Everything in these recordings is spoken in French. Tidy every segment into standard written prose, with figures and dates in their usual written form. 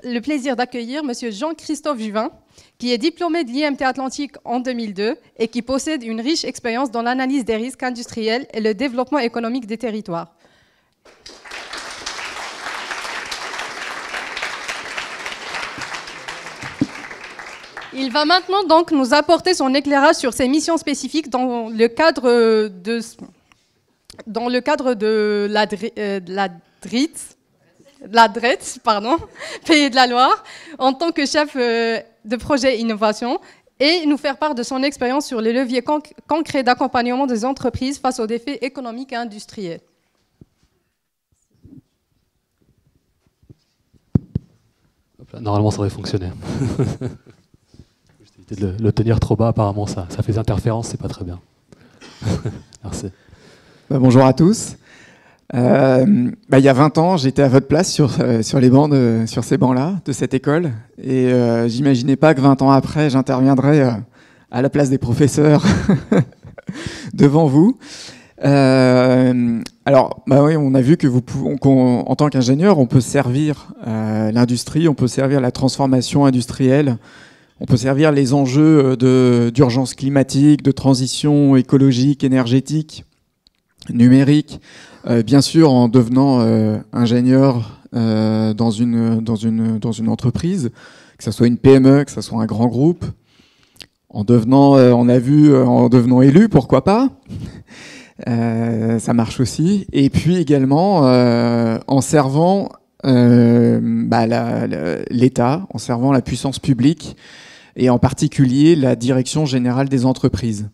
le plaisir d'accueillir Monsieur Jean-Christophe Juvin, qui est diplômé de l'IMT Atlantique en 2002 et qui possède une riche expérience dans l'analyse des risques industriels et le développement économique des territoires. Il va maintenant donc nous apporter son éclairage sur ses missions spécifiques dans le cadre de la DREETS, Pays de la Loire, en tant que chef de projet innovation, et nous faire part de son expérience sur les leviers concrets d'accompagnement des entreprises face aux défis économiques et industriels. Hop là, normalement, ça devrait fonctionner. De le tenir trop bas, apparemment, ça fait des interférences, c'est pas très bien. Merci. Bonjour à tous. Il y a 20 ans, j'étais à votre place sur ces bancs-là, de cette école. Et j'imaginais pas que 20 ans après, j'interviendrais à la place des professeurs devant vous. Alors, oui, on a vu que en tant qu'ingénieur, on peut servir l'industrie, on peut servir la transformation industrielle, on peut servir les enjeux d'urgence climatique, de transition écologique, énergétique, numérique, bien sûr en devenant ingénieur dans une entreprise, que ce soit une PME, que ce soit un grand groupe, en devenant élu, pourquoi pas, ça marche aussi, et puis également en servant l'État, en servant la puissance publique, et en particulier la Direction générale des entreprises.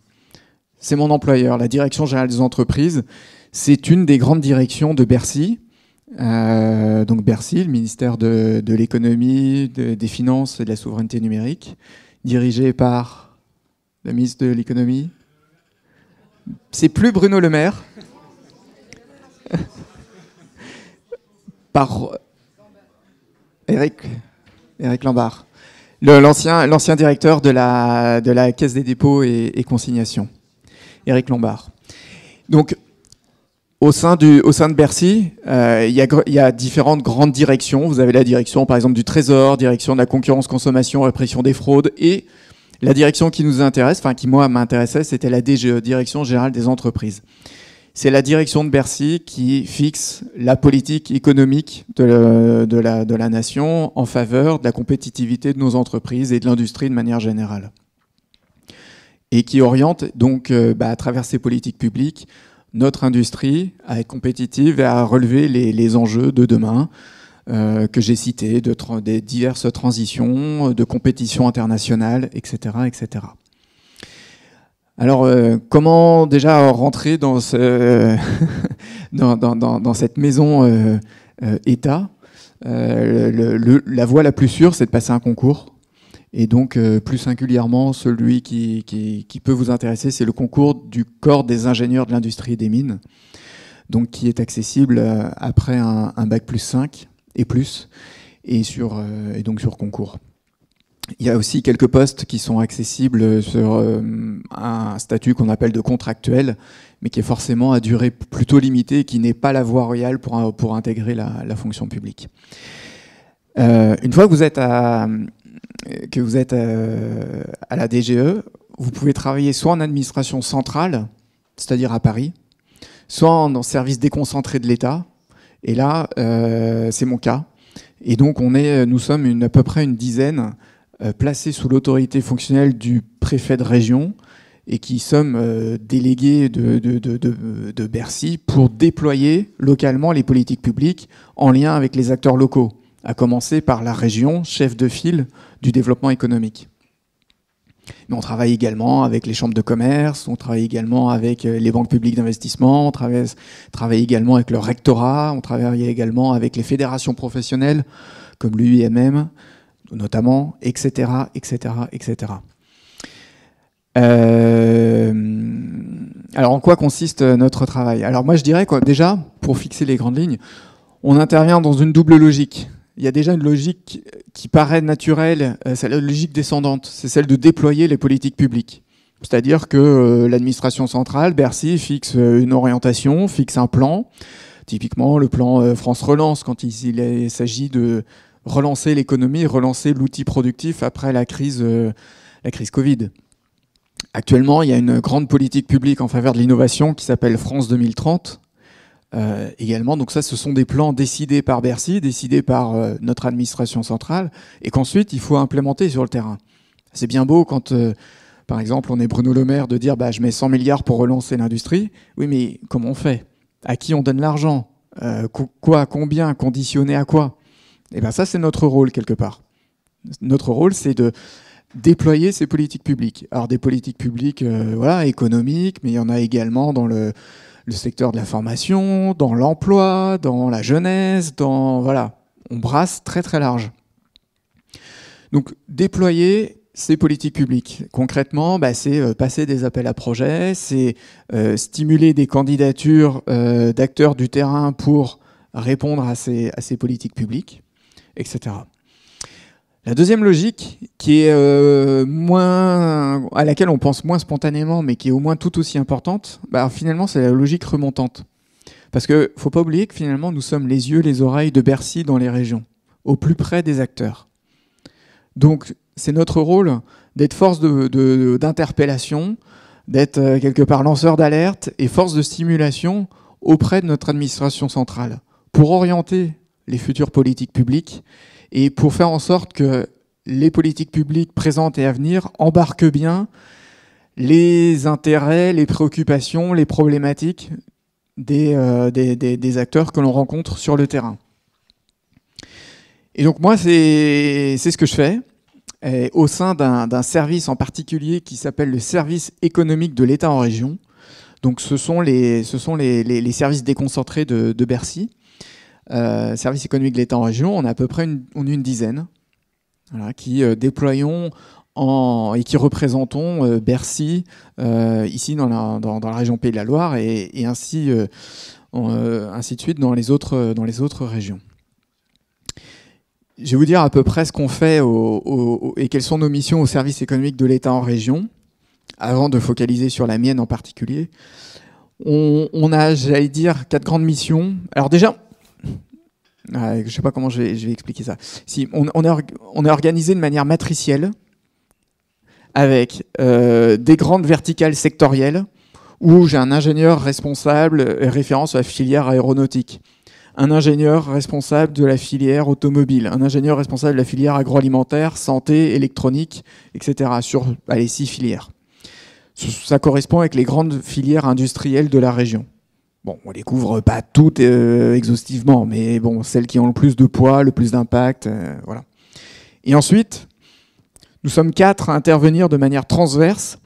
C'est mon employeur, la Direction générale des entreprises. C'est une des grandes directions de Bercy. Donc Bercy, le ministère de l'économie, des finances et de la souveraineté numérique, dirigé par le ministre de l'économie. C'est plus Bruno Le Maire. Par Éric Lambert. L'ancien directeur de la Caisse des dépôts et consignations, Éric Lombard. Donc, au sein de Bercy, il y a différentes grandes directions. Vous avez la direction, par exemple, du Trésor, direction de la concurrence, consommation, répression des fraudes, et la direction qui nous intéresse, enfin qui moi m'intéressait, c'était la DGE, Direction générale des entreprises. C'est la direction de Bercy qui fixe la politique économique de la nation en faveur de la compétitivité de nos entreprises et de l'industrie de manière générale. Et qui oriente donc à travers ces politiques publiques notre industrie à être compétitive et à relever les enjeux de demain que j'ai cités, des diverses transitions, de compétition internationale, etc., etc. Alors, comment déjà rentrer dans cette maison État la voie la plus sûre, c'est de passer un concours. Et donc, plus singulièrement, celui qui peut vous intéresser, c'est le concours du corps des ingénieurs de l'industrie des mines, donc qui est accessible après un bac plus 5 et plus, et donc sur concours. Il y a aussi quelques postes qui sont accessibles sur un statut qu'on appelle de contractuel, mais qui est forcément à durée plutôt limitée et qui n'est pas la voie royale pour intégrer la fonction publique. Une fois que vous êtes à la DGE, vous pouvez travailler soit en administration centrale, c'est-à-dire à Paris, soit en service déconcentré de l'État. Et là, c'est mon cas. Et donc, nous sommes à peu près une dizaine placés sous l'autorité fonctionnelle du préfet de région et qui sommes délégués de Bercy pour déployer localement les politiques publiques en lien avec les acteurs locaux, à commencer par la région, chef de file du développement économique. Mais on travaille également avec les chambres de commerce, on travaille également avec les banques publiques d'investissement, on travaille également avec le rectorat, on travaille également avec les fédérations professionnelles, comme l'UIMM, notamment, etc., etc., etc. Alors, en quoi consiste notre travail? Alors, moi, je dirais que déjà, pour fixer les grandes lignes, on intervient dans une double logique. Il y a déjà une logique qui paraît naturelle, c'est la logique descendante, c'est celle de déployer les politiques publiques. C'est-à-dire que l'administration centrale, Bercy, fixe une orientation, fixe un plan, typiquement le plan France Relance, quand il s'agit de relancer l'économie, relancer l'outil productif après la crise Covid. Actuellement, il y a une grande politique publique en faveur de l'innovation qui s'appelle France 2030. Également, donc ça, ce sont des plans décidés par Bercy, décidés par notre administration centrale, et qu'ensuite, il faut implémenter sur le terrain. C'est bien beau quand, par exemple, on est Bruno Le Maire de dire je mets 100 milliards pour relancer l'industrie. Oui, mais comment on fait? À qui on donne l'argent? Quoi? Combien? Conditionné à quoi? Et bien ça, c'est notre rôle quelque part. Notre rôle, c'est de déployer ces politiques publiques. Alors des politiques publiques économiques, mais il y en a également dans le secteur de la formation, dans l'emploi, dans la jeunesse, on brasse très très large. Donc déployer ces politiques publiques. Concrètement, c'est passer des appels à projets, c'est stimuler des candidatures d'acteurs du terrain pour répondre à ces politiques publiques, etc. La deuxième logique, qui est à laquelle on pense moins spontanément, mais qui est au moins tout aussi importante, finalement, c'est la logique remontante. Parce que faut pas oublier que finalement, nous sommes les yeux, les oreilles de Bercy dans les régions, au plus près des acteurs. Donc, c'est notre rôle d'être force d'interpellation, d'être quelque part lanceur d'alerte et force de stimulation auprès de notre administration centrale pour orienter les futures politiques publiques et pour faire en sorte que les politiques publiques présentes et à venir embarquent bien les intérêts, les préoccupations, les problématiques des acteurs que l'on rencontre sur le terrain. Et donc moi, c'est ce que je fais au sein d'un service en particulier qui s'appelle le service économique de l'État en région. Donc ce sont les services déconcentrés de Bercy. Service économique de l'État en région, on a à peu près une dizaine qui déployons et qui représentons Bercy ici dans la région Pays de la Loire et ainsi de suite dans les autres régions. Je vais vous dire à peu près ce qu'on fait et quelles sont nos missions au service économique de l'État en région, avant de focaliser sur la mienne en particulier. On a, j'allais dire, 4 grandes missions. Alors déjà, je ne sais pas comment je vais expliquer ça. Si, on est organisé de manière matricielle, avec des grandes verticales sectorielles, où j'ai un ingénieur responsable référent sur la filière aéronautique, un ingénieur responsable de la filière automobile, un ingénieur responsable de la filière agroalimentaire, santé, électronique, etc. sur 6 filières. Ça correspond avec les grandes filières industrielles de la région. Bon, on les couvre pas toutes exhaustivement, mais bon, celles qui ont le plus de poids, le plus d'impact, voilà. Et ensuite, nous sommes 4 à intervenir de manière transverse,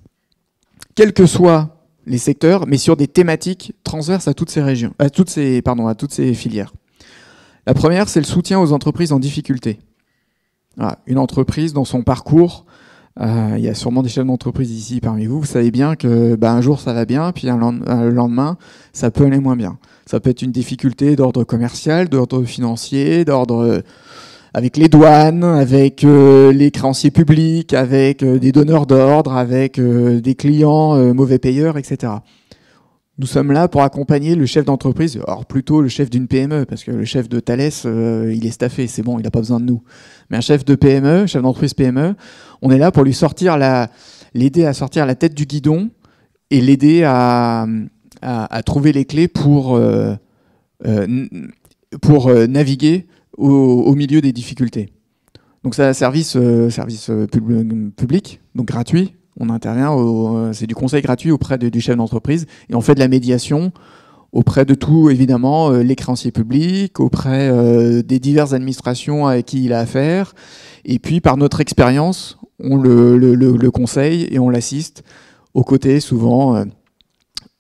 quels que soient les secteurs, mais sur des thématiques transverses à toutes ces régions, à toutes ces filières. La première, c'est le soutien aux entreprises en difficulté. Voilà, une entreprise dans son parcours, il y a sûrement des chefs d'entreprise ici parmi vous, vous savez bien que un jour ça va bien, puis le lendemain, ça peut aller moins bien. Ça peut être une difficulté d'ordre commercial, d'ordre financier, d'ordre avec les douanes, avec les créanciers publics, avec des donneurs d'ordre, avec des clients mauvais payeurs, etc. Nous sommes là pour accompagner le chef d'entreprise, alors plutôt le chef d'une PME, parce que le chef de Thales, il est staffé, c'est bon, il n'a pas besoin de nous. Mais un chef de PME, chef d'entreprise PME, on est là pour lui l'aider à sortir la tête du guidon et l'aider à trouver les clés pour naviguer au milieu des difficultés. Donc c'est un service public, donc gratuit. On intervient, c'est du conseil gratuit auprès du chef d'entreprise et on fait de la médiation auprès de tout, évidemment, les créanciers publics, auprès des diverses administrations avec qui il a affaire. Et puis, par notre expérience, on le conseille et on l'assiste aux côtés, souvent,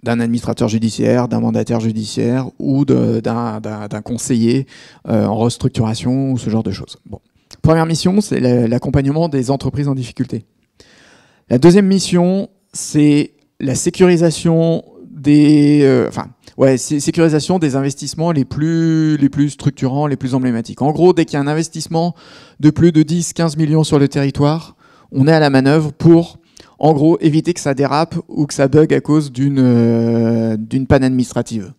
d'un administrateur judiciaire, d'un mandataire judiciaire ou d'un conseiller en restructuration ou ce genre de choses. Bon. Première mission, c'est l'accompagnement des entreprises en difficulté. La deuxième mission, c'est la sécurisation sécurisation des investissements les plus structurants, les plus emblématiques. En gros, dès qu'il y a un investissement de plus de 10-15 millions sur le territoire, on est à la manœuvre pour, en gros, éviter que ça dérape ou que ça bug à cause d'une panne administrative.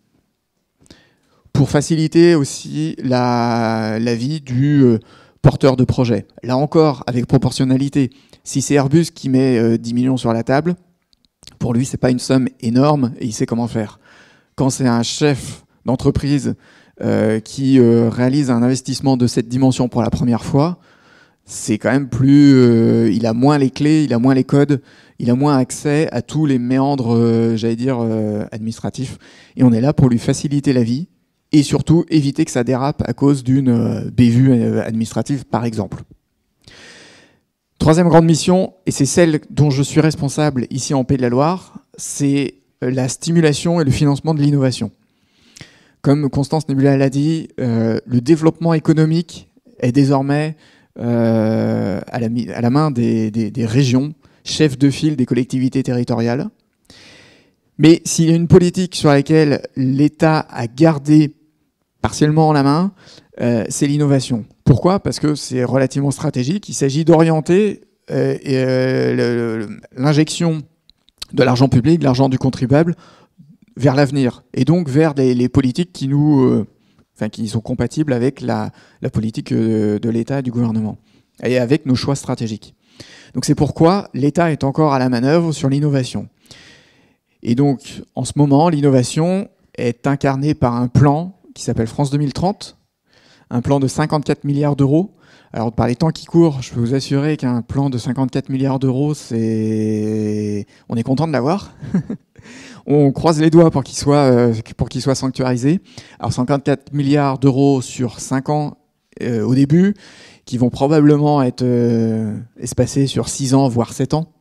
Pour faciliter aussi la vie du porteurs de projets. Là encore, avec proportionnalité, si c'est Airbus qui met 10 millions sur la table, pour lui, c'est pas une somme énorme et il sait comment faire. Quand c'est un chef d'entreprise qui réalise un investissement de cette dimension pour la première fois, c'est quand même plus... il a moins les clés, il a moins les codes, il a moins accès à tous les méandres, administratifs. Et on est là pour lui faciliter la vie et surtout éviter que ça dérape à cause d'une bévue administrative, par exemple. Troisième grande mission, et c'est celle dont je suis responsable ici en Pays de la Loire, c'est la stimulation et le financement de l'innovation. Comme Constance Nebula l'a dit, le développement économique est désormais à la main des régions, chefs de file des collectivités territoriales. Mais s'il y a une politique sur laquelle l'État a gardé partiellement la main, c'est l'innovation. Pourquoi ? Parce que c'est relativement stratégique. Il s'agit d'orienter l'injection de l'argent public, de l'argent du contribuable, vers l'avenir, et donc vers les politiques qui qui sont compatibles avec la politique de l'État et du gouvernement, et avec nos choix stratégiques. Donc c'est pourquoi l'État est encore à la manœuvre sur l'innovation. Et donc, en ce moment, l'innovation est incarnée par un plan qui s'appelle France 2030, un plan de 54 milliards d'euros. Alors, par les temps qui courent, je peux vous assurer qu'un plan de 54 milliards d'euros, on est content de l'avoir. On croise les doigts pour qu'il soit sanctuarisé. Alors, 54 milliards d'euros sur 5 ans au début, qui vont probablement être espacés sur 6 ans, voire 7 ans.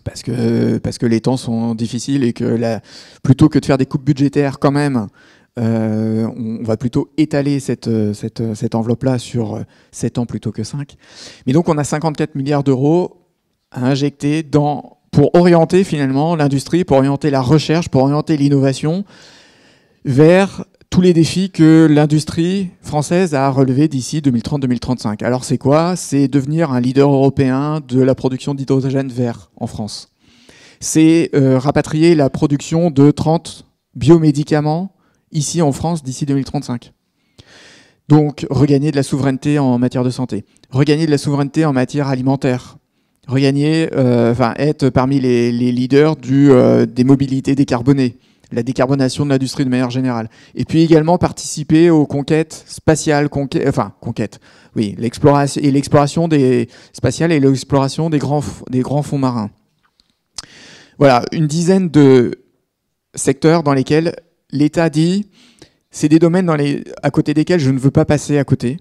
Parce que les temps sont difficiles et que plutôt que de faire des coupes budgétaires quand même, on va plutôt étaler cette enveloppe-là sur 7 ans plutôt que 5. Mais donc on a 54 milliards d'euros à injecter pour orienter finalement l'industrie, pour orienter la recherche, pour orienter l'innovation vers tous les défis que l'industrie française a relevés d'ici 2030-2035. Alors c'est quoi ? C'est devenir un leader européen de la production d'hydrogène vert en France. C'est rapatrier la production de 30 biomédicaments ici en France d'ici 2035. Donc regagner de la souveraineté en matière de santé, regagner de la souveraineté en matière alimentaire, être parmi les leaders des mobilités décarbonées, la décarbonation de l'industrie de manière générale. Et puis également participer aux conquêtes spatiales, l'exploration spatiale et l'exploration des grands fonds marins. Voilà, une dizaine de secteurs dans lesquels l'État dit c'est des domaines à côté desquels je ne veux pas passer à côté.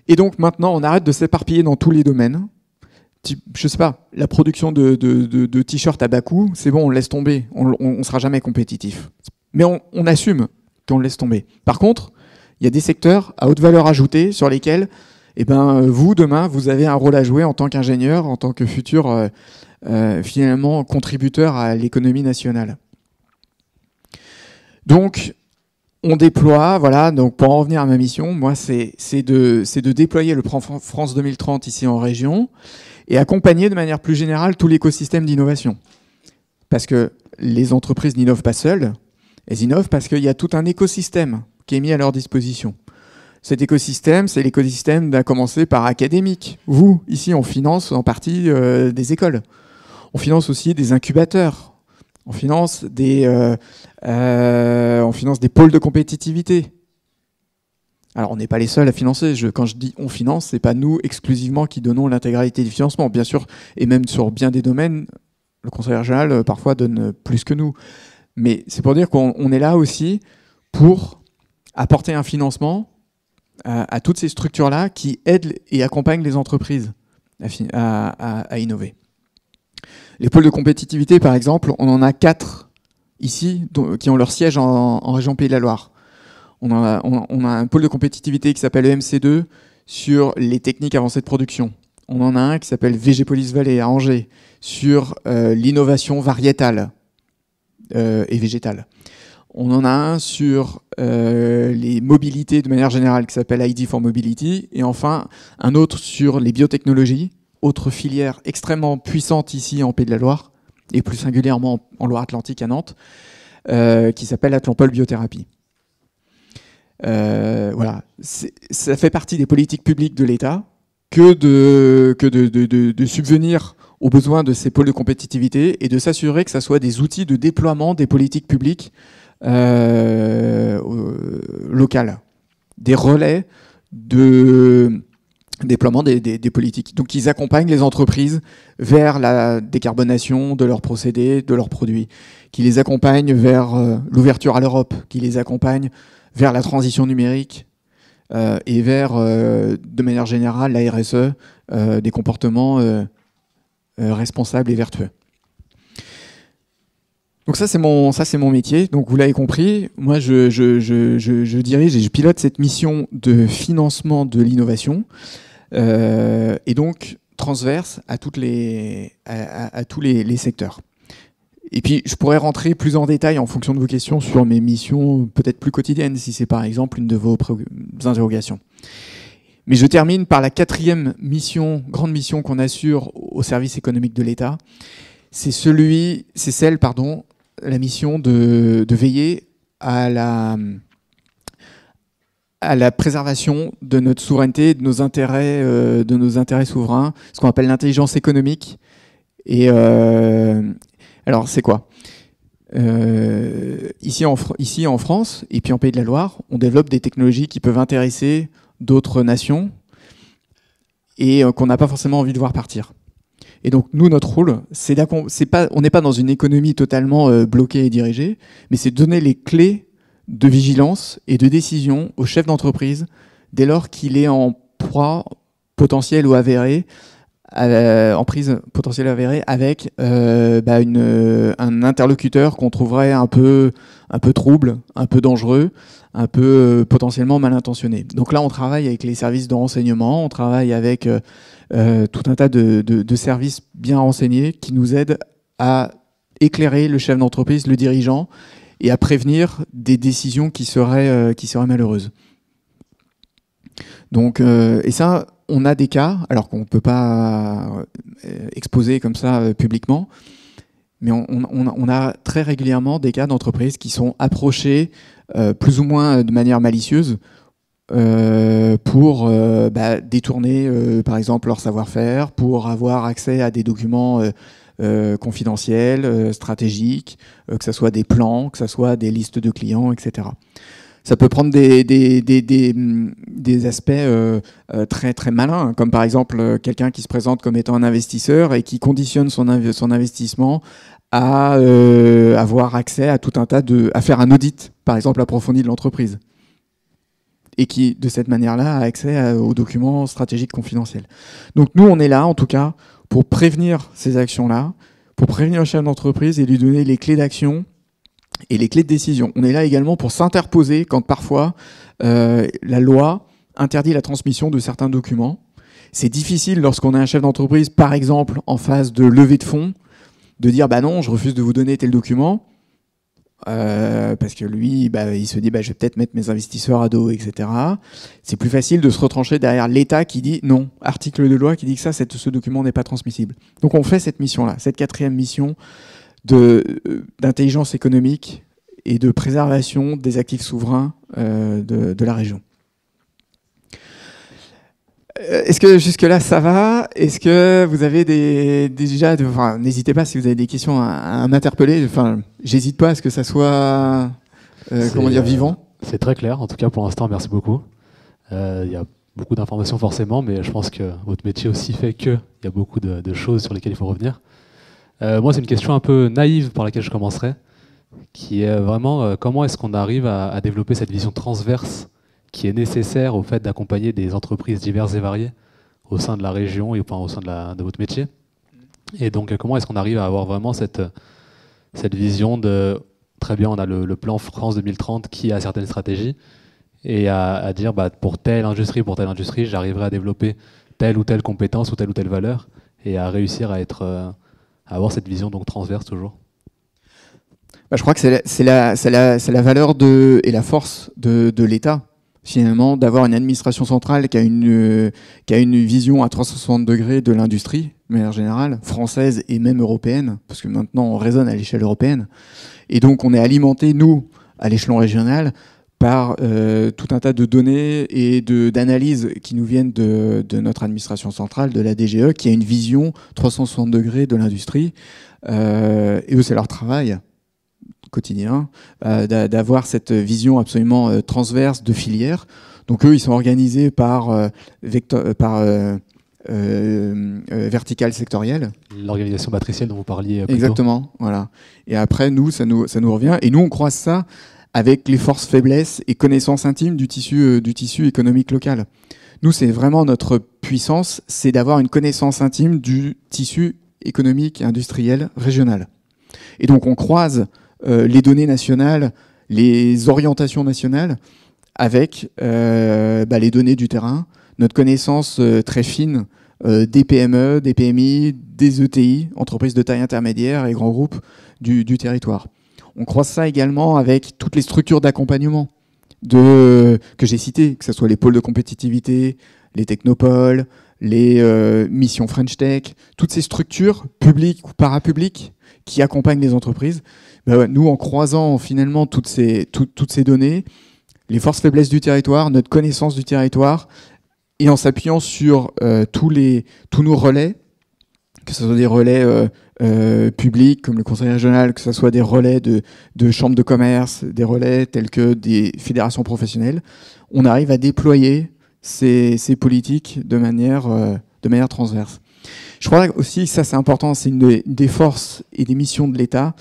Et donc maintenant, on arrête de s'éparpiller dans tous les domaines. Je sais pas, la production de t-shirts à bas coût, c'est bon, on laisse tomber, on sera jamais compétitif. Mais on assume qu'on laisse tomber. Par contre, il y a des secteurs à haute valeur ajoutée sur lesquels, vous, demain, vous avez un rôle à jouer en tant qu'ingénieur, en tant que futur, finalement, contributeur à l'économie nationale. Donc, on déploie, voilà, donc pour en revenir à ma mission, moi, c'est de déployer le plan France 2030 ici en région, et accompagner de manière plus générale tout l'écosystème d'innovation. Parce que les entreprises n'innovent pas seules, elles innovent parce qu'il y a tout un écosystème qui est mis à leur disposition. Cet écosystème, c'est l'écosystème d'à commencer par académique. Vous, ici, on finance en partie des écoles. On finance aussi des incubateurs. On finance des pôles de compétitivité. Alors, on n'est pas les seuls à financer. Quand je dis on finance, c'est pas nous exclusivement qui donnons l'intégralité du financement. Bien sûr, et même sur bien des domaines, le conseil régional parfois donne plus que nous. Mais c'est pour dire qu'on est là aussi pour apporter un financement à toutes ces structures-là qui aident et accompagnent les entreprises à innover. Les pôles de compétitivité, par exemple, on en a 4 ici qui ont leur siège en région Pays de la Loire. On a un pôle de compétitivité qui s'appelle EMC2 sur les techniques avancées de production. On en a un qui s'appelle VG Police Valley à Angers sur l'innovation variétale et végétale. On en a un sur les mobilités de manière générale qui s'appelle ID for Mobility. Et enfin, un autre sur les biotechnologies, autre filière extrêmement puissante ici en Pays de la Loire, et plus singulièrement en Loire-Atlantique à Nantes, qui s'appelle Atlampol Biothérapie. Voilà, ça fait partie des politiques publiques de l'État que de subvenir aux besoins de ces pôles de compétitivité et de s'assurer que ça soit des outils de déploiement des politiques publiques locales, des relais de déploiement des politiques. Donc ils accompagnent les entreprises vers la décarbonation de leurs procédés, de leurs produits, qui les accompagnent vers l'ouverture à l'Europe, qui les accompagnent vers la transition numérique et vers, de manière générale, la RSE, des comportements responsables et vertueux. Donc ça c'est mon métier. Donc vous l'avez compris, moi je dirige et je pilote cette mission de financement de l'innovation et donc transverse à tous les secteurs. Et puis je pourrais rentrer plus en détail en fonction de vos questions sur mes missions peut-être plus quotidiennes si c'est par exemple une de vos interrogations. Mais je termine par la 4e mission, grande mission qu'on assure au service économique de l'État. La mission de veiller à la préservation de notre souveraineté, de nos intérêts souverains, ce qu'on appelle l'intelligence économique. Et alors, c'est quoi ? Ici en France, et puis en Pays de la Loire, on développe des technologies qui peuvent intéresser d'autres nations et qu'on n'a pas forcément envie de voir partir. Et donc, nous, notre rôle, on n'est pas dans une économie totalement bloquée et dirigée, mais c'est de donner les clés de vigilance et de décision au chef d'entreprise dès lors qu'il est en proie potentielle ou avérée, en prise potentielle ou avérée avec un interlocuteur qu'on trouverait un peu trouble, un peu dangereux, un peu potentiellement mal intentionné. Donc là, on travaille avec les services de renseignement, on travaille avec tout un tas de services bien renseignés qui nous aident à éclairer le chef d'entreprise, le dirigeant, et à prévenir des décisions qui seraient malheureuses. Donc, et ça, on a des cas, alors qu'on ne peut pas exposer comme ça publiquement, mais on a très régulièrement des cas d'entreprises qui sont approchées plus ou moins de manière malicieuse pour détourner par exemple leur savoir-faire, pour avoir accès à des documents confidentiels, stratégiques, que ce soit des plans, que ce soit des listes de clients, etc. Ça peut prendre des aspects très très malins, comme par exemple quelqu'un qui se présente comme étant un investisseur et qui conditionne son investissement à avoir accès à tout un tas à faire un audit, par exemple approfondi de l'entreprise, et qui de cette manière-là a accès aux documents stratégiques confidentiels. Donc nous on est là en tout cas pour prévenir ces actions-là, pour prévenir le chef d'entreprise et lui donner les clés d'action et les clés de décision. On est là également pour s'interposer quand parfois la loi interdit la transmission de certains documents. C'est difficile lorsqu'on est un chef d'entreprise, par exemple en phase de levée de fonds, de dire bah non, je refuse de vous donner tel document, parce que lui, il se dit je vais peut-être mettre mes investisseurs à dos, etc. C'est plus facile de se retrancher derrière l'État qui dit non, article de loi qui dit que ce document n'est pas transmissible. Donc on fait cette mission-là, cette 4e mission d'intelligence économique et de préservation des actifs souverains de la région. Est-ce que jusque-là ça va ? Est-ce que vous avez n'hésitez pas si vous avez des questions à m'interpeller. J'hésite pas à ce que ça soit vivant. C'est très clair. En tout cas, pour l'instant, merci beaucoup. Il y a beaucoup d'informations forcément, mais je pense que votre métier aussi fait qu'il y a beaucoup de choses sur lesquelles il faut revenir. Moi, c'est une question un peu naïve par laquelle je commencerai, qui est vraiment comment est-ce qu'on arrive à développer cette vision transverse qui est nécessaire au fait d'accompagner des entreprises diverses et variées au sein de la région et au sein de votre métier. Et donc, comment est-ce qu'on arrive à avoir vraiment cette vision de, très bien, on a le plan France 2030 qui a certaines stratégies, et à dire, pour telle industrie, j'arriverai à développer telle ou telle compétence ou telle valeur, et à réussir à avoir cette vision donc transverse toujours. Je crois que c'est la valeur et la force de l'État, finalement, d'avoir une administration centrale qui a une vision à 360 degrés de l'industrie, de manière générale, française et même européenne, parce que maintenant on raisonne à l'échelle européenne. Et donc on est alimenté, nous, à l'échelon régional, par tout un tas de données et d'analyses qui nous viennent de notre administration centrale, de la DGE, qui a une vision 360 degrés de l'industrie. Et eux, c'est leur travail quotidien, d'avoir cette vision absolument transverse de filières. Donc eux, ils sont organisés par verticale sectorielle. L'organisation matricielle dont vous parliez plus Exactement, tôt. voilà. Et après, nous, ça nous revient. Et nous, on croise ça avec les forces, faiblesses et connaissances intimes du tissu économique local. Nous, c'est vraiment notre puissance, c'est d'avoir une connaissance intime du tissu économique et industriel régional. Et donc, on croise les données nationales, les orientations nationales avec les données du terrain, notre connaissance très fine des PME, des PMI, des ETI, entreprises de taille intermédiaire et grands groupes du territoire. On croise ça également avec toutes les structures d'accompagnement que j'ai citées, que ce soit les pôles de compétitivité, les technopoles, les missions French Tech, toutes ces structures publiques ou parapubliques qui accompagnent les entreprises. Nous, en croisant finalement toutes ces données, les forces faiblesses du territoire, notre connaissance du territoire, et en s'appuyant sur tous nos relais, que ce soit des relais publics comme le conseil régional, que ce soit des relais de chambres de commerce, des relais tels que des fédérations professionnelles, on arrive à déployer ces politiques de manière transverse. Je crois aussi, ça c'est important, c'est une des forces et des missions de l'État,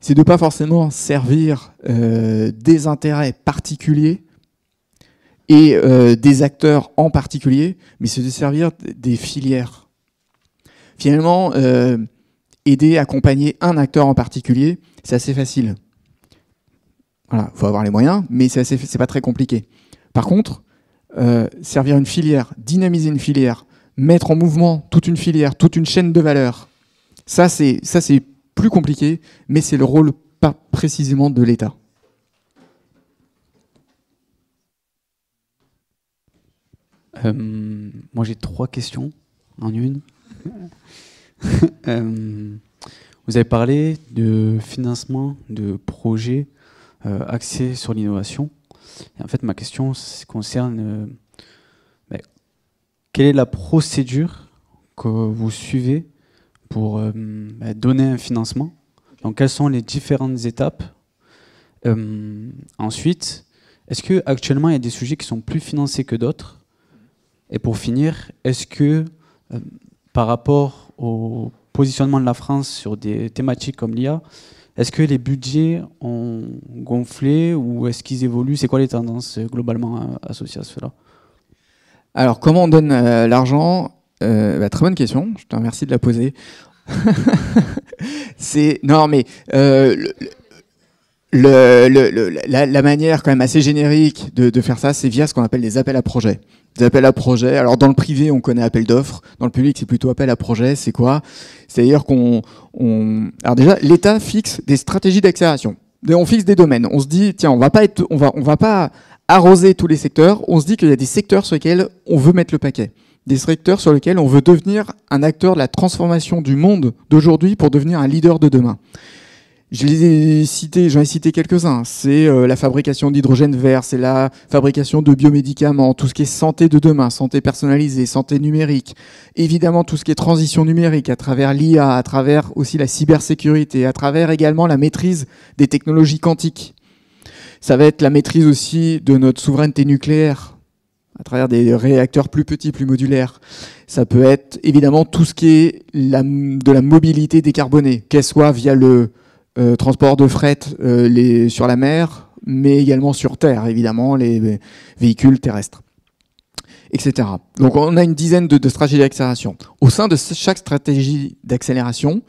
c'est de ne pas forcément servir des intérêts particuliers et des acteurs en particulier, mais c'est de servir des filières. Finalement, aider, accompagner un acteur en particulier, c'est assez facile. Voilà, faut avoir les moyens, mais c'est pas très compliqué. Par contre, servir une filière, dynamiser une filière, mettre en mouvement toute une filière, toute une chaîne de valeur, ça c'est plus compliqué, mais c'est le rôle pas précisément de l'État. Moi j'ai 3 questions en une. Vous avez parlé de financement de projets axés sur l'innovation. Et en fait, ma question concerne quelle est la procédure que vous suivez pour donner un financement. Donc, quelles sont les différentes étapes. Ensuite, est-ce qu'actuellement, il y a des sujets qui sont plus financés que d'autres? Et pour finir, est-ce que par rapport au positionnement de la France sur des thématiques comme l'IA, est-ce que les budgets ont gonflé ou est-ce qu'ils évoluent? C'est quoi les tendances globalement associées à cela? Alors, comment on donne l'argent? Très bonne question, je te remercie de la poser. La manière quand même assez générique de faire ça, c'est via ce qu'on appelle des appels à projets. Des appels à projets. Alors dans le privé, on connaît appel d'offres. Dans le public, c'est plutôt appel à projets. C'est quoi? C'est-à-dire alors déjà, l'État fixe des stratégies d'accélération. On fixe des domaines. On se dit, tiens, on va pas arroser tous les secteurs. On se dit qu'il y a des secteurs sur lesquels on veut mettre le paquet. Des secteurs sur lesquels on veut devenir un acteur de la transformation du monde d'aujourd'hui pour devenir un leader de demain. J'en ai cité quelques-uns. C'est la fabrication d'hydrogène vert, c'est la fabrication de biomédicaments, tout ce qui est santé de demain, santé personnalisée, santé numérique. Évidemment, tout ce qui est transition numérique à travers l'IA, à travers aussi la cybersécurité, à travers également la maîtrise des technologies quantiques. Ça va être la maîtrise aussi de notre souveraineté nucléaire à travers des réacteurs plus petits, plus modulaires. Ça peut être évidemment tout ce qui est de la mobilité décarbonée, qu'elle soit via le transport de fret sur la mer, mais également sur terre, évidemment, les véhicules terrestres, etc. Donc on a une dizaine de stratégies d'accélération. Au sein de chaque stratégie d'accélération,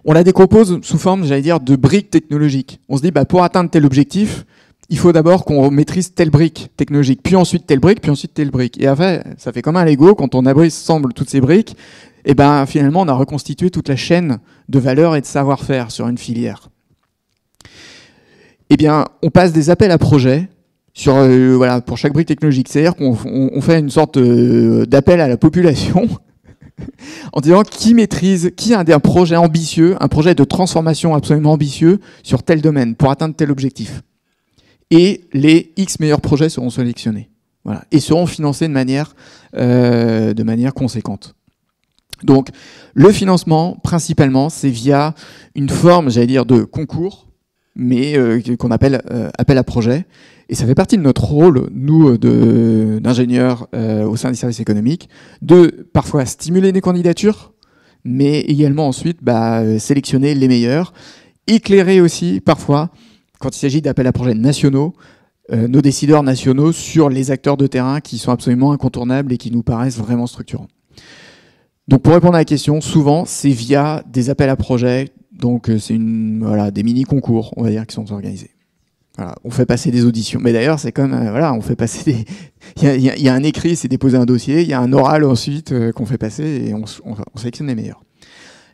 on la décompose sous forme, j'allais dire, de briques technologiques. On se dit, pour atteindre tel objectif, il faut d'abord qu'on maîtrise telle brique technologique, puis ensuite telle brique, puis ensuite telle brique. Et après, ça fait comme un Lego, quand on assemble toutes ces briques, et finalement, on a reconstitué toute la chaîne de valeur et de savoir-faire sur une filière. On passe des appels à projets pour chaque brique technologique. C'est-à-dire qu'on fait une sorte d'appel à la population en disant qui a un projet ambitieux, un projet de transformation absolument ambitieux sur tel domaine pour atteindre tel objectif. et les X meilleurs projets seront sélectionnés. Voilà, et seront financés de manière conséquente. Donc, le financement, principalement, c'est via une forme, j'allais dire, de concours, mais qu'on appelle appel à projet. Et ça fait partie de notre rôle, nous, d'ingénieurs au sein des services économiques, de parfois stimuler des candidatures, mais également ensuite sélectionner les meilleurs, éclairer aussi, parfois, quand il s'agit d'appels à projets nationaux, nos décideurs nationaux sur les acteurs de terrain qui sont absolument incontournables et qui nous paraissent vraiment structurants. Donc pour répondre à la question, souvent c'est via des appels à projets, donc c'est des mini-concours, on va dire, qui sont organisés. Voilà, on fait passer des auditions, mais d'ailleurs c'est comme, on fait passer des... Il y a un écrit, c'est déposer un dossier, il y a un oral ensuite qu'on fait passer et on sélectionne les meilleurs.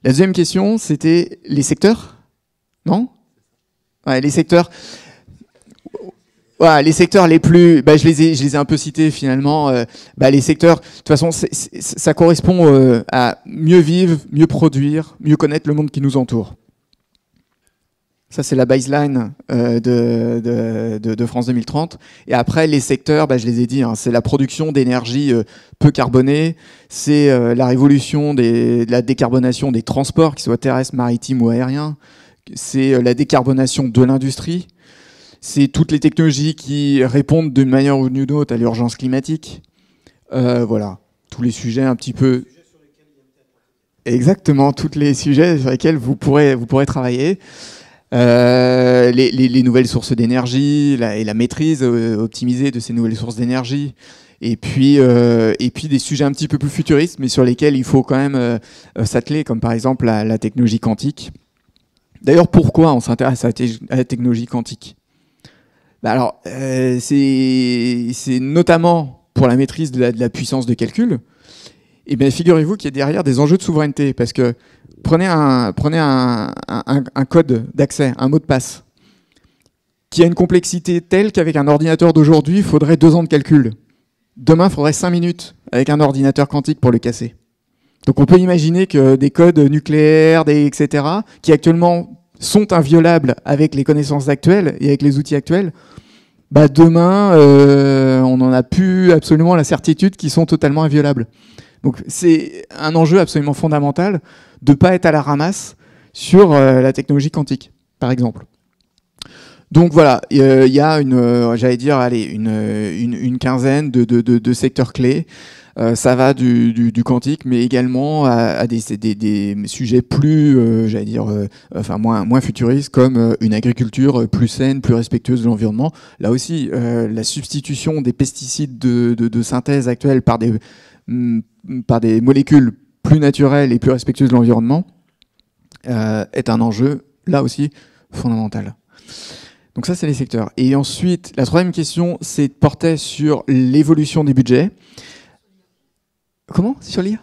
La deuxième question, c'était les secteurs ? Non ? Ouais, les secteurs... Voilà, les secteurs les plus, je les ai un peu cités finalement. Les secteurs, de toute façon, ça correspond à mieux vivre, mieux produire, mieux connaître le monde qui nous entoure. Ça, c'est la baseline de France 2030. Et après, les secteurs, je les ai dit, c'est la production d'énergie peu carbonée, c'est la révolution de la décarbonation des transports, qu'ils soient terrestres, maritimes ou aériens, c'est la décarbonation de l'industrie. C'est toutes les technologies qui répondent d'une manière ou d'une autre à l'urgence climatique. Voilà, tous les sujets un petit peu... Exactement, tous les sujets sur lesquels vous pourrez travailler. Les nouvelles sources d'énergie et la maîtrise optimisée de ces nouvelles sources d'énergie. Et puis des sujets un petit peu plus futuristes, mais sur lesquels il faut quand même s'atteler, comme par exemple la technologie quantique. D'ailleurs, pourquoi on s'intéresse à la technologie quantique ? C'est notamment pour la maîtrise de la puissance de calcul. Et bien, figurez-vous qu'il y a derrière des enjeux de souveraineté, parce que prenez un code d'accès, un mot de passe, qui a une complexité telle qu'avec un ordinateur d'aujourd'hui, il faudrait 2 ans de calcul. Demain, il faudrait 5 minutes avec un ordinateur quantique pour le casser. Donc on peut imaginer que des codes nucléaires, etc., qui actuellement sont inviolables avec les connaissances actuelles et avec les outils actuels, demain, on n'en a plus absolument la certitude qu'ils sont totalement inviolables. Donc c'est un enjeu absolument fondamental de ne pas être à la ramasse sur la technologie quantique, par exemple. Donc voilà, il y a une quinzaine de secteurs clés. Ça va du quantique, mais également à des sujets plus, moins futuristes, comme une agriculture plus saine, plus respectueuse de l'environnement. Là aussi, la substitution des pesticides de synthèse actuels par des molécules plus naturelles et plus respectueuses de l'environnement est un enjeu, là aussi, fondamental. Donc ça, c'est les secteurs. Et ensuite, la troisième question, portait sur l'évolution des budgets. Comment ? Sur l'IA ?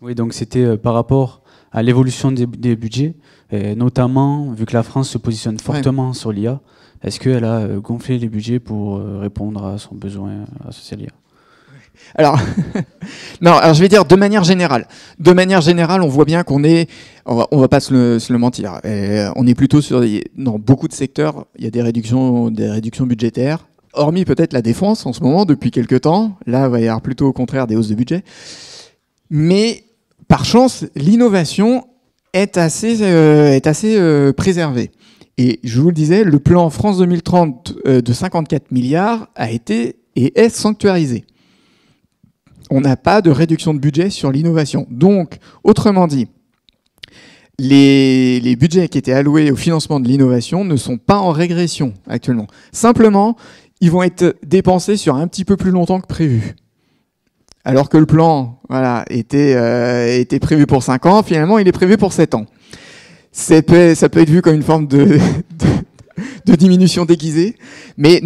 Oui, donc c'était par rapport à l'évolution des budgets, et notamment, vu que la France se positionne fortement sur l'IA, est-ce qu'elle a gonflé les budgets pour répondre à son besoin associé à l'IA ? Alors, je vais dire de manière générale. De manière générale, on voit bien on va pas se le mentir. On est plutôt dans beaucoup de secteurs, il y a des réductions budgétaires. Hormis peut-être la défense en ce moment, depuis quelques temps. Là, il va y avoir plutôt au contraire des hausses de budget. Mais par chance, l'innovation est assez préservée. Et je vous le disais, le plan France 2030 de 54 milliards a été et est sanctuarisé. On n'a pas de réduction de budget sur l'innovation. Donc, autrement dit, les budgets qui étaient alloués au financement de l'innovation ne sont pas en régression actuellement. Simplement, ils vont être dépensés sur un petit peu plus longtemps que prévu. Alors que le plan était prévu pour 5 ans, finalement, il est prévu pour 7 ans. Ça peut être vu comme une forme de diminution déguisée. Mais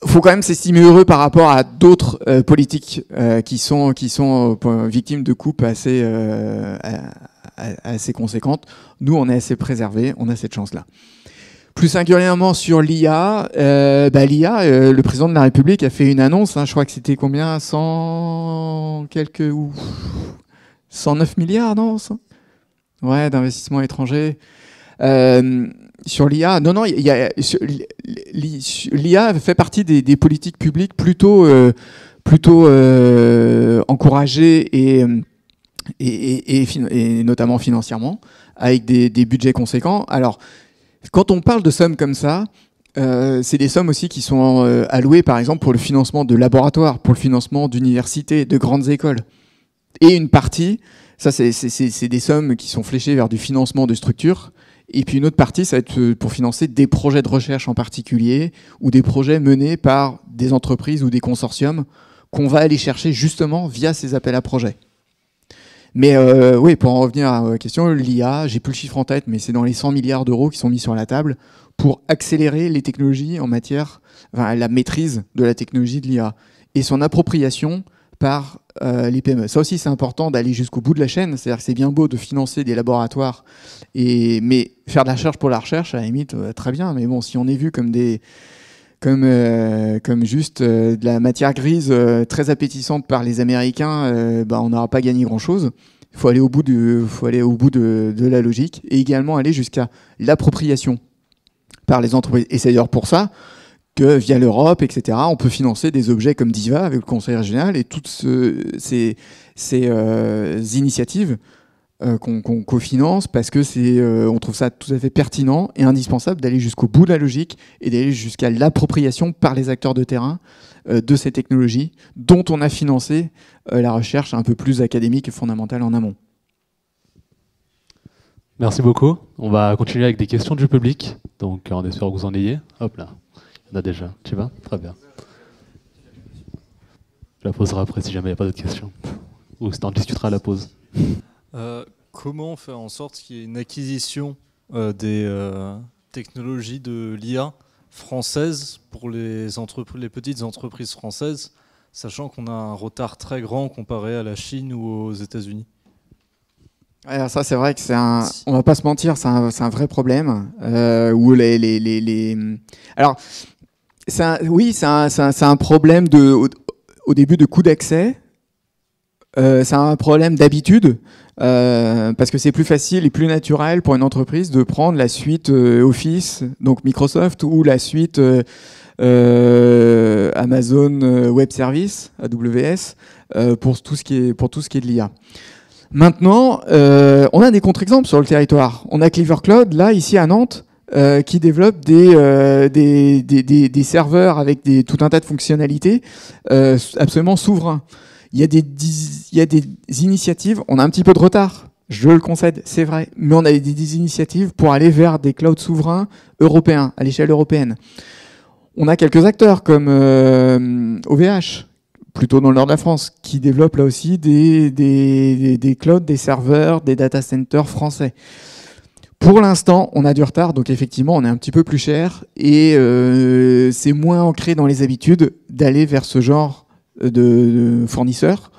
faut quand même s'estimer heureux par rapport à d'autres politiques qui sont victimes de coupes assez conséquentes. Nous, on est assez préservés, on a cette chance-là. Plus singulièrement sur l'IA, le président de la République a fait une annonce, je crois que c'était combien, 109 milliards, non ? Ouais, d'investissements étrangers. Sur l'IA, non, l'IA fait partie des politiques publiques plutôt encouragées et notamment financièrement, avec des budgets conséquents. Alors, quand on parle de sommes comme ça, c'est des sommes aussi qui sont allouées, par exemple, pour le financement de laboratoires, pour le financement d'universités, de grandes écoles. Et une partie, ça c'est des sommes qui sont fléchées vers du financement de structures. Et puis une autre partie, ça va être pour financer des projets de recherche en particulier ou des projets menés par des entreprises ou des consortiums qu'on va aller chercher justement via ces appels à projets. Mais oui, pour en revenir à la question, l'IA, j'ai plus le chiffre en tête, mais c'est dans les 100 milliards d'euros qui sont mis sur la table pour accélérer les technologies en matière, enfin, la maîtrise de la technologie de l'IA et son appropriation par les PME. Ça aussi, c'est important d'aller jusqu'au bout de la chaîne. C'est-à-dire que c'est bien beau de financer des laboratoires, mais faire de la recherche pour la recherche, à la limite, très bien. Mais bon, si on est vu comme juste de la matière grise très appétissante par les Américains, on n'aura pas gagné grand-chose. Il faut aller au bout de la logique et également aller jusqu'à l'appropriation par les entreprises. Et c'est d'ailleurs pour ça que via l'Europe, etc., on peut financer des objets comme DIVA avec le Conseil régional et toutes ces initiatives qu'on cofinance parce que on trouve ça tout à fait pertinent et indispensable d'aller jusqu'au bout de la logique et d'aller jusqu'à l'appropriation par les acteurs de terrain de ces technologies dont on a financé la recherche un peu plus académique et fondamentale en amont. Merci beaucoup. On va continuer avec des questions du public. Donc on espère que vous en ayez. Hop là. Il y en a déjà. Tu vas ? Très bien. Je la poserai après si jamais il n'y a pas d'autres questions. Ou on discutera à la pause. Comment faire en sorte qu'il y ait une acquisition des technologies de l'IA françaises pour les petites entreprises françaises, sachant qu'on a un retard très grand comparé à la Chine ou aux États-Unis? Alors ça, c'est vrai que on va pas se mentir, c'est un vrai problème. Où alors, c'est un problème au début de coût d'accès. C'est un problème d'habitude. Parce que c'est plus facile et plus naturel pour une entreprise de prendre la suite Office, donc Microsoft, ou la suite Amazon Web Service, AWS, pour tout ce qui est de l'IA. Maintenant, on a des contre-exemples sur le territoire. On a Clever Cloud, là, ici à Nantes, qui développe des serveurs avec tout un tas de fonctionnalités absolument souverains. Il y a des initiatives, on a un petit peu de retard, je le concède, c'est vrai, mais on a des initiatives pour aller vers des clouds souverains européens, à l'échelle européenne. On a quelques acteurs comme OVH, plutôt dans le nord de la France, qui développent là aussi des clouds, des serveurs, des data centers français. Pour l'instant, on a du retard, donc effectivement, on est un petit peu plus cher et c'est moins ancré dans les habitudes d'aller vers ce genre de fournisseurs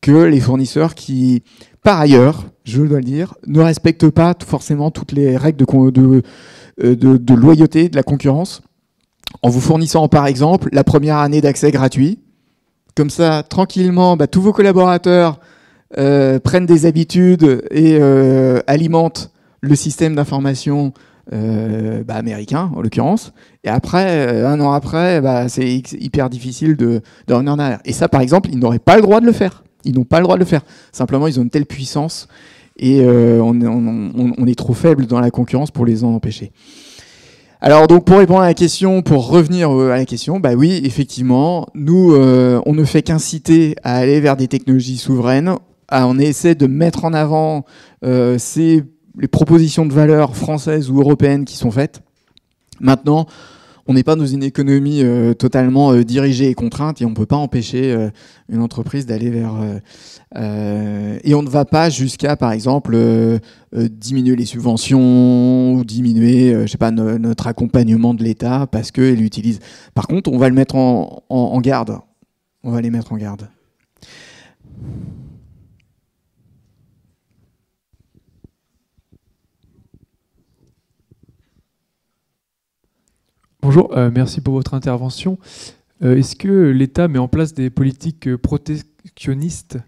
que les fournisseurs qui, par ailleurs, je dois le dire, ne respectent pas forcément toutes les règles de loyauté de la concurrence en vous fournissant par exemple la première année d'accès gratuit. Comme ça, tranquillement, tous vos collaborateurs prennent des habitudes et alimentent le système d'information américain en l'occurrence, et après, un an après, c'est hyper difficile de revenir en arrière. Et ça, par exemple, ils n'auraient pas le droit de le faire. Ils n'ont pas le droit de le faire. Simplement, ils ont une telle puissance et on est trop faible dans la concurrence pour les en empêcher. Alors donc pour répondre à la question, pour revenir à la question, oui, effectivement, nous, on ne fait qu'inciter à aller vers des technologies souveraines. On essaie de mettre en avant les propositions de valeur françaises ou européennes qui sont faites. Maintenant, on n'est pas dans une économie totalement dirigée et contrainte et on ne peut pas empêcher une entreprise d'aller vers... et on ne va pas jusqu'à, par exemple, diminuer les subventions ou diminuer notre accompagnement de l'État parce qu'elle utilise... Par contre, on va le mettre en garde. On va les mettre en garde. Bonjour, merci pour votre intervention. Est-ce que l'État met en place des politiques protectionnistes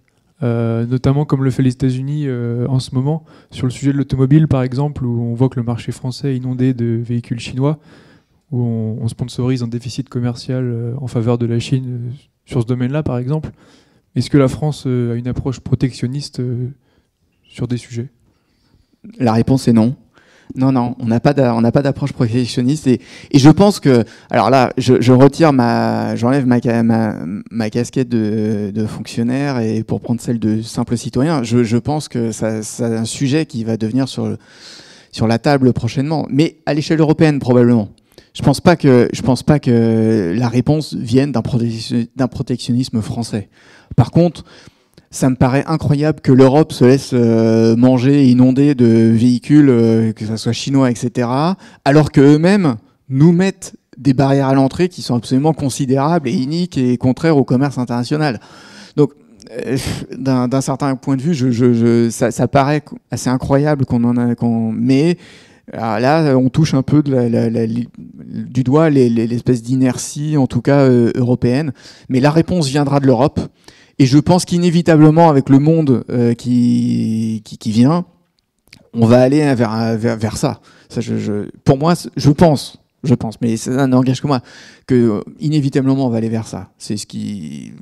notamment comme le fait les États-Unis en ce moment, sur le sujet de l'automobile par exemple, où on voit que le marché français est inondé de véhicules chinois, où on sponsorise un déficit commercial en faveur de la Chine sur ce domaine-là par exemple. Est-ce que la France a une approche protectionniste sur des sujets ? La réponse est non. Non, on n'a pas d'approche protectionniste et je pense que, alors là, j'enlève ma casquette de fonctionnaire et pour prendre celle de simple citoyen. Je pense que c'est un sujet qui va devenir sur la table prochainement, mais à l'échelle européenne probablement. Je pense pas que la réponse vienne d'un protectionnisme français. Par contre, ça me paraît incroyable que l'Europe se laisse manger et inonder de véhicules, que ce soit chinois, etc., alors qu'eux-mêmes nous mettent des barrières à l'entrée qui sont absolument considérables et iniques et contraires au commerce international. Donc, d'un certain point de vue, ça paraît assez incroyable mais alors là, on touche un peu du doigt l'espèce d'inertie, en tout cas européenne. Mais la réponse viendra de l'Europe. Et je pense qu'inévitablement, avec le monde qui vient, on va aller vers ça. Pour moi, je pense, mais ça n'engage que moi, que inévitablement on va aller vers ça. C'est ce qui,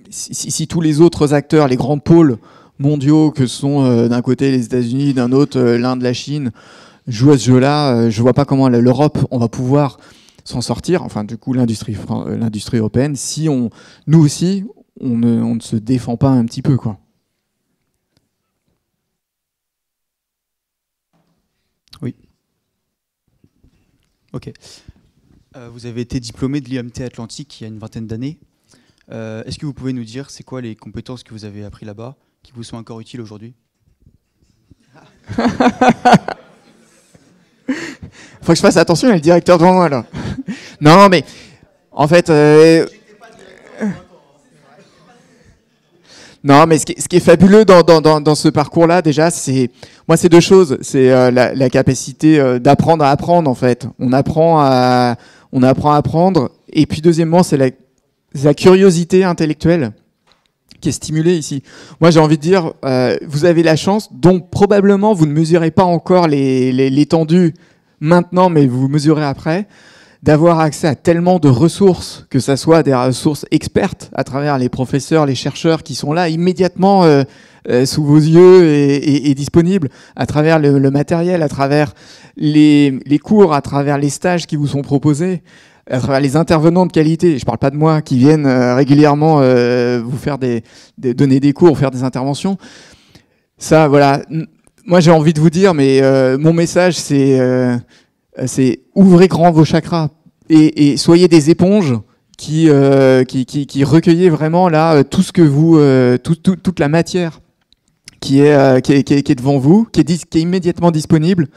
si tous les autres acteurs, les grands pôles mondiaux que sont d'un côté les États-Unis, d'un autre l'Inde, la Chine, jouent à ce jeu-là, je vois pas comment l'Europe, on va pouvoir s'en sortir. Enfin, du coup, l'industrie européenne, si nous aussi, on ne se défend pas un petit peu, quoi. Oui. Ok. Vous avez été diplômé de l'IMT Atlantique il y a une vingtaine d'années. Est-ce que vous pouvez nous dire c'est quoi les compétences que vous avez appris là-bas qui vous sont encore utiles aujourd'hui ? Faut que je fasse attention, il y a le directeur devant moi là. Non, mais en fait, non, mais ce qui est fabuleux dans ce parcours-là, déjà, c'est deux choses. C'est la capacité d'apprendre à apprendre, en fait. On apprend à apprendre. Et puis, deuxièmement, c'est la curiosité intellectuelle qui est stimulée ici. Moi, j'ai envie de dire, vous avez la chance, dont probablement vous ne mesurez pas encore l'étendue maintenant, mais vous mesurez après, d'avoir accès à tellement de ressources, que ça soit des ressources expertes à travers les professeurs, les chercheurs qui sont là immédiatement sous vos yeux et disponibles, à travers le matériel, à travers les cours, à travers les stages qui vous sont proposés, à travers les intervenants de qualité. Je parle pas de moi, qui viennent régulièrement vous faire donner des cours, faire des interventions. Ça, voilà. Moi, j'ai envie de vous dire, mais mon message, c'est ouvrez grand vos chakras et soyez des éponges qui recueillez vraiment là tout ce que vous, toute la matière qui est devant vous, qui est immédiatement disponible.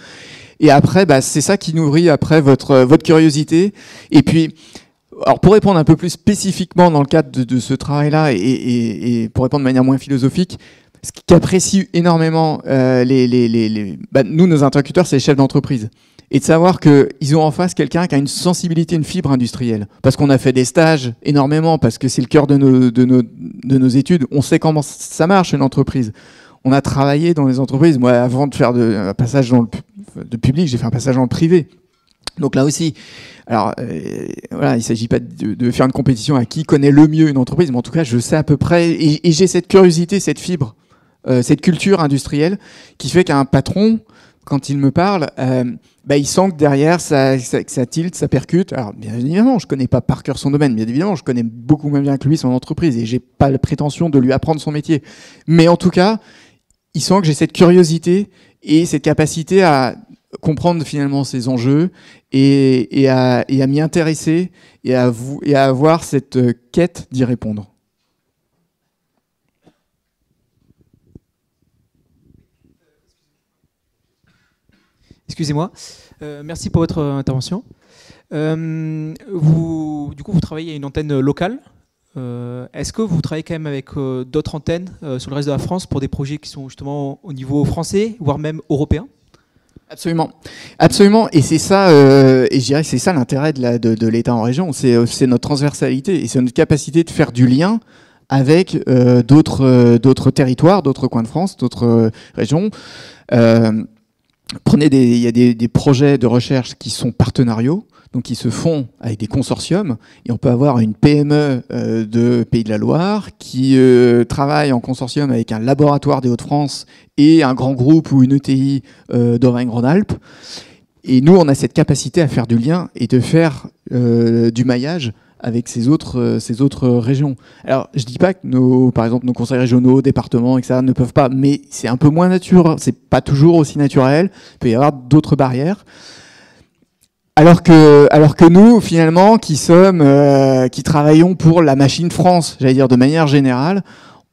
Et après, c'est ça qui nourrit après votre curiosité. Et puis, alors pour répondre un peu plus spécifiquement dans le cadre de ce travail-là et pour répondre de manière moins philosophique, ce qu'apprécient énormément nous, nos interlocuteurs, c'est les chefs d'entreprise. Et de savoir qu'ils ont en face quelqu'un qui a une sensibilité, une fibre industrielle. Parce qu'on a fait des stages énormément, parce que c'est le cœur de nos études. On sait comment ça marche, une entreprise. On a travaillé dans les entreprises. Moi, avant de faire un passage dans le public, j'ai fait un passage dans le privé. Donc là aussi, alors voilà, il ne s'agit pas de faire une compétition à qui connaît le mieux une entreprise, mais en tout cas, je sais à peu près, et j'ai cette curiosité, cette fibre, cette culture industrielle qui fait qu'un patron, quand il me parle, il sent que derrière, ça tilte, ça percute. Alors, bien évidemment, je connais pas par cœur son domaine. Bien évidemment, je connais beaucoup moins bien que lui son entreprise et j'ai pas la prétention de lui apprendre son métier. Mais en tout cas, il sent que j'ai cette curiosité et cette capacité à comprendre finalement ces enjeux et à m'y intéresser et à avoir cette quête d'y répondre. Excusez-moi. Merci pour votre intervention. Vous travaillez à une antenne locale. Est-ce que vous travaillez quand même avec d'autres antennes sur le reste de la France pour des projets qui sont justement au niveau français, voire même européen ? Absolument, absolument. Et c'est ça, et je dirais que c'est ça l'intérêt de l'État en région, c'est notre transversalité et c'est notre capacité de faire du lien avec d'autres territoires, d'autres coins de France, d'autres régions. Il y a des projets de recherche qui sont partenariaux, donc qui se font avec des consortiums, et on peut avoir une PME de Pays de la Loire qui travaille en consortium avec un laboratoire des Hauts-de-France et un grand groupe ou une ETI d'Auvergne-Rhône-Alpes. Et nous, on a cette capacité à faire du lien et de faire du maillage avec ces autres régions. Alors, je dis pas que par exemple, nos conseils régionaux, départements, etc. ne peuvent pas, mais c'est un peu moins naturel, c'est pas toujours aussi naturel, il peut y avoir d'autres barrières. Alors que nous, finalement, qui travaillons pour la machine France, j'allais dire de manière générale,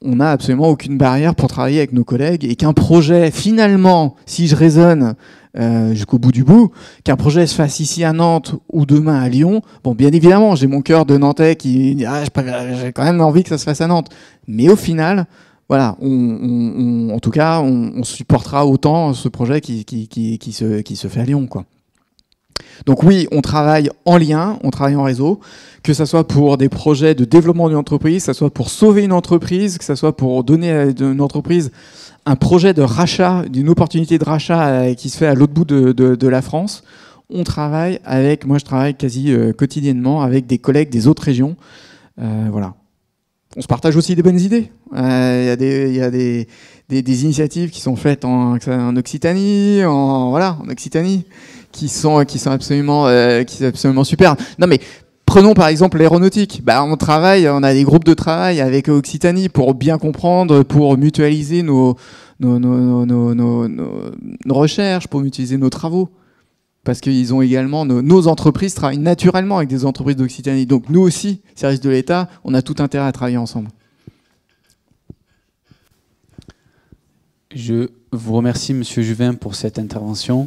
on n'a absolument aucune barrière pour travailler avec nos collègues, et qu'un projet, finalement, si je raisonne jusqu'au bout du bout, qu'un projet se fasse ici à Nantes ou demain à Lyon, bon, bien évidemment, j'ai mon cœur de Nantais qui dit j'ai quand même envie que ça se fasse à Nantes. Mais au final, voilà, en tout cas, on supportera autant ce projet qui se fait à Lyon, quoi. Donc oui, on travaille en lien, on travaille en réseau, que ce soit pour des projets de développement d'une entreprise, que ce soit pour sauver une entreprise, que ce soit pour donner à une entreprise un projet de rachat, d'une opportunité de rachat qui se fait à l'autre bout de la France. Moi je travaille quasi quotidiennement avec des collègues des autres régions. Voilà. On se partage aussi des bonnes idées. Il y a des initiatives qui sont faites en Occitanie, en Occitanie, qui sont absolument super. Non mais prenons par exemple l'aéronautique. On a des groupes de travail avec Occitanie pour bien comprendre, pour mutualiser nos recherches, pour mutualiser nos travaux. Parce qu'ils ont également, nos entreprises travaillent naturellement avec des entreprises d'Occitanie. Donc nous aussi, services de l'État, on a tout intérêt à travailler ensemble. Je vous remercie, Monsieur Juvin, pour cette intervention.